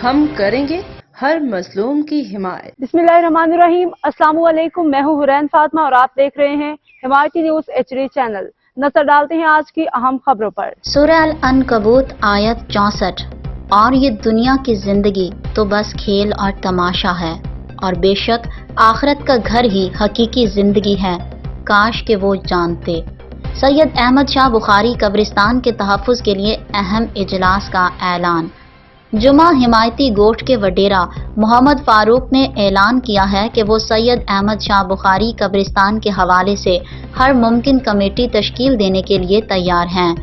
ہم کریں گے ہر مظلوم کی حمایت۔ بسم اللہ الرحمن الرحیم۔ السلام علیکم، میں ہوں حرین فاطمہ اور آپ دیکھ رہے ہیں حمایتی نیوز HD چینل۔ نظر ڈالتے ہیں آج کی اہم خبروں پر۔ سورہ العنکبوت آیت 64۔ اور یہ دنیا کی زندگی تو بس کھیل اور تماشا ہے، اور بے شک آخرت کا گھر ہی حقیقی زندگی ہے، کاش کہ وہ جانتے۔ سید احمد شاہ بخاری قبرستان کے تحفظ کے لیے اہم اجلاس کا اعلان۔ جمعہ حمایتی گوٹ کے وڈیرہ محمد فاروق نے اعلان کیا ہے کہ وہ سید احمد شاہ بخاری قبرستان کے حوالے سے ہر ممکن کمیٹی تشکیل دینے کے لیے تیار ہیں۔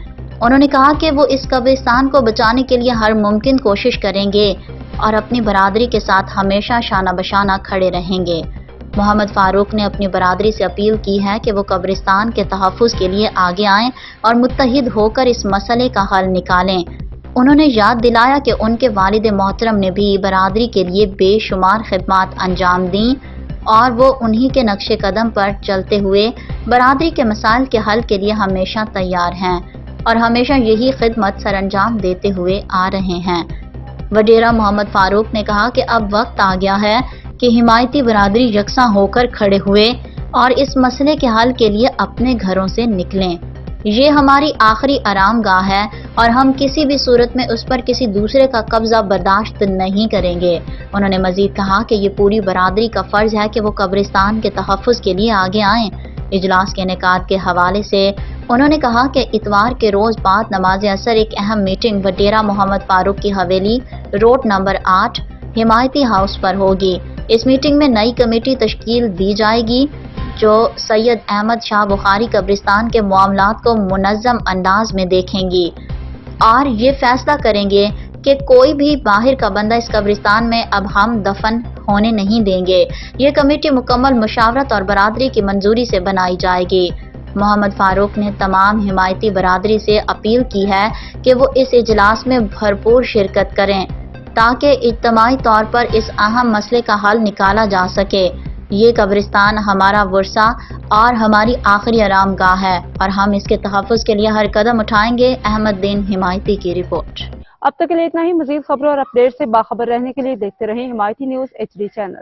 انہوں نے کہا کہ وہ اس قبرستان کو بچانے کے لیے ہر ممکن کوشش کریں گے اور اپنی برادری کے ساتھ ہمیشہ شانہ بشانہ کھڑے رہیں گے۔ محمد فاروق نے اپنی برادری سے اپیل کی ہے کہ وہ قبرستان کے تحفظ کے لیے آگے آئیں اور متحد ہو کر اس مسئلے کا حل نکالیں۔ انہوں نے یاد دلایا کہ ان کے والد محترم نے بھی برادری کے لیے بے شمار خدمات انجام دیں اور وہ انہی کے نقش قدم پر چلتے ہوئے برادری کے مسائل کے حل کے لیے ہمیشہ تیار ہیں اور ہمیشہ یہی خدمت سر انجام دیتے ہوئے آ رہے ہیں۔ وڈیرہ محمد فاروق نے کہا کہ اب وقت آ گیا ہے کہ حمایتی برادری یکساں ہو کر کھڑے ہوئے اور اس مسئلے کے حل کے لیے اپنے گھروں سے نکلیں۔ یہ ہماری آخری آرام گاہ ہے اور ہم کسی بھی صورت میں اس پر کسی دوسرے کا قبضہ برداشت نہیں کریں گے۔ انہوں نے مزید کہا کہ یہ پوری برادری کا فرض ہے کہ وہ قبرستان کے تحفظ کے لیے آگے آئیں۔ اجلاس کے انعقاد کے حوالے سے انہوں نے کہا کہ اتوار کے روز بعد نماز عصر ایک اہم میٹنگ وڈیرہ محمد فاروق کی حویلی روڈ نمبر 8 حمایتی ہاؤس پر ہوگی۔ اس میٹنگ میں نئی کمیٹی تشکیل دی جائے گی جو سید احمد شاہ بخاری قبرستان کے معاملات کو منظم انداز میں دیکھیں گی اور یہ فیصلہ کریں گے کہ کوئی بھی باہر کا بندہ اس قبرستان میں اب ہم دفن ہونے نہیں دیں گے۔ یہ کمیٹی مکمل مشاورت اور برادری کی منظوری سے بنائی جائے گی۔ محمد فاروق نے تمام حمایتی برادری سے اپیل کی ہے کہ وہ اس اجلاس میں بھرپور شرکت کریں تاکہ اجتماعی طور پر اس اہم مسئلے کا حل نکالا جا سکے۔ یہ قبرستان ہمارا ورثہ اور ہماری آخری آرام گاہ ہے اور ہم اس کے تحفظ کے لیے ہر قدم اٹھائیں گے۔ احمد دین حمایتی کی رپورٹ۔ اب تک کے لیے اتنا ہی۔ مزید خبروں اور اپڈیٹ سے باخبر رہنے کے لیے دیکھتے رہیں حمایتی نیوز HD چینل۔